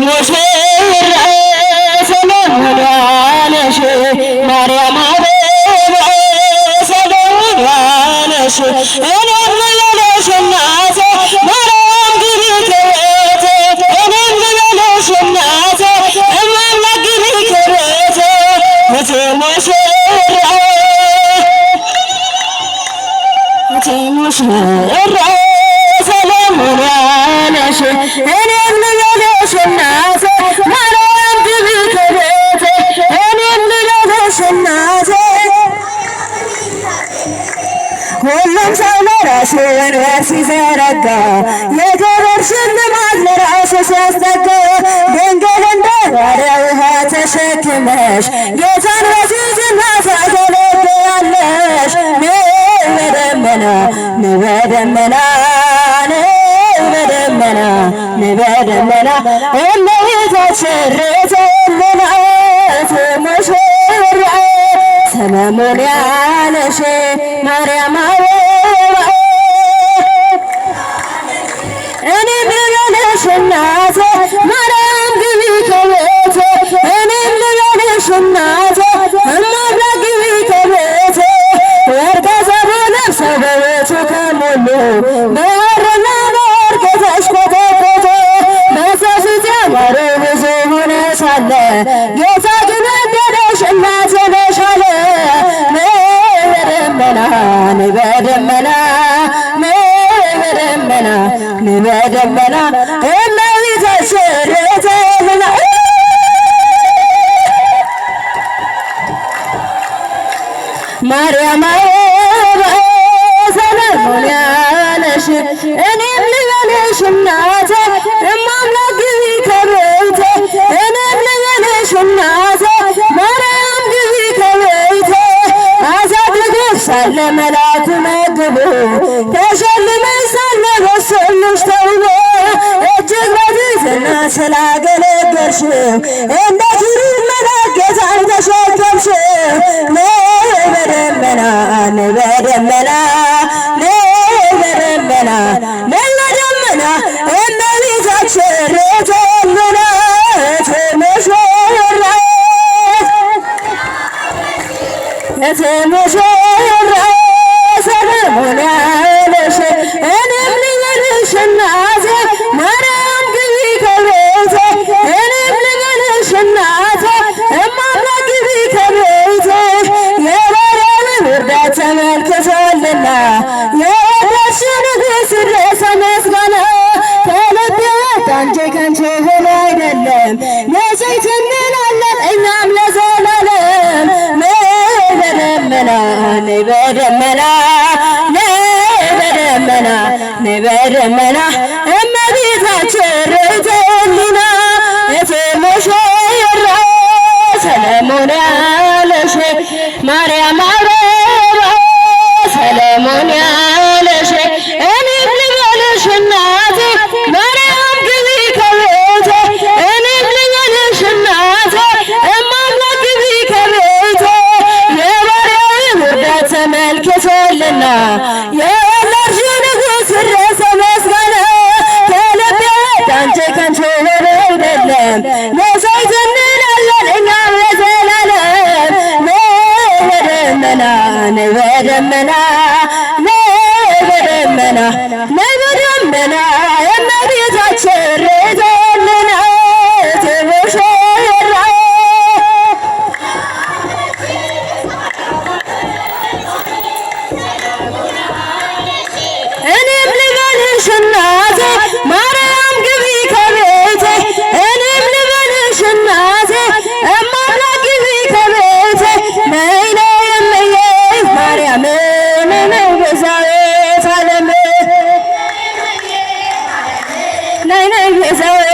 ሙሽራዬ ሰሎሞን ያነሽ ማርያም አበባ ሰሎሞን ያነሽ እኔም ልበልሽ እናቴ ማርያም ግቢ ከቤቴ እኔም ልበልሽ እናቴ እማምላክ ግቢ ከቤቴ ሙሽራዬ ሰሎሞን ያነሽ እኔም ልበልሽ እናቴ ማርያም ግቢ ከቤቴ እኔም ልበልሽ እናቴ ሁሉም ሰው ለራሱ ወንበር ሲዘረጋ የክብር ሽልማት ለራሱ ሲያስጠጋ ድንግል እንደ ባሪያ ውሃ ተሸክመሽ ጌታን በትሕትና ታገለግያለሽ። በደመና በደመና በደመና በደመና እመቤታችን ርትዕናት ሙሽራዬ ሰሎሞን ያነሽ ማርያም አበባ እኔም ልበልሽ እናቴ ማርያም ግቢ ከቤቴ እኔም ልበልሽ እናቴ እማምላክ ግቢ ከቤቴ ወርቀ ዘቦ ለብሰው በቤቱ ከሞሉ በወርቅና በወርቅ ተሽቆጠቆጡ በሰው ፊት ያማረ ብዙ ሆነ ሳለ ጌታ ግን ወደደሽ እናቴ ነሽ አለ። በደመና በደመና በደመና በደመና እመቤታችን ርትዕናት ማርያም አበባ ሰሎሞን ያነሽ እኔም ልበልሽ እናቴ እማምላክ ግቢ ከቤቴ እኔም ልበልሽ እናቴ ማርያም ግቢ ከቤቴ አሳድጎሽ ሳለ መልአኩ መግቦ ተሸልመሽ ሳለ በሰሉሽ ተውቦ እጅግ በትሕትና ስላገለገልሽው እንደ ኪሩብ መልአክ ጌታን ተሸከምሽው። በደመና በደመና በደመና በደመና እመቤታችን ርትዕናት ሙሽራዬ ሙሽራዬ ሰሎሞን ያነሽ እኔም ልበልሽ እናቴ ማርያም ግቢ ከቤቴ እኔም ልበልሽ እናቴ እማምላክ ግቢ ከቤቴ የባሪያውን ውርደት ተመልክቶልና የወደድሽ ንጉሥ ይድረስ ምስጋና ከልቤ ወጣ እንጂ ከንቱ ሆኖ አይደለም መቼት እንላለን እኛም ለዘላለም በደመና በደመና በደመና በደመና እመቤታችን ርትዕናት ሙሽራዬ ሰሎሞን ያነሽ ማርያም አበባ ሰሎሞን ያነሽ እኔም ልበልሽ እናቴ ማርያም ግቢ ከቤቴ እኔም ልበልሽ እናቴ እማምላክ ግቢ ከቤቴ የባሪያውን ውርደት ተመልክቶልና የወለድሽ ንጉሥ ይድረስ ምስጋና ከልቤ ወጣ እንጂ ከንቱ ሆኖ አይደለም መቼት እንላለን እኛም ለዘላለም በደመና በደመና በደመና በደመና እመቤታችን ርትዕናት ሙሽራዬ እኔም ልበልሽ እናቴ ማርያም ግቢ ከቤቴ እኔም ልበልሽ እናቴ እማምላክ ግቢ ከቤቴ ነይ ነይ እምዬ ማርያም ነይ ቤዛዊተ ዓለም ነይ ነይ ቤዛዊተ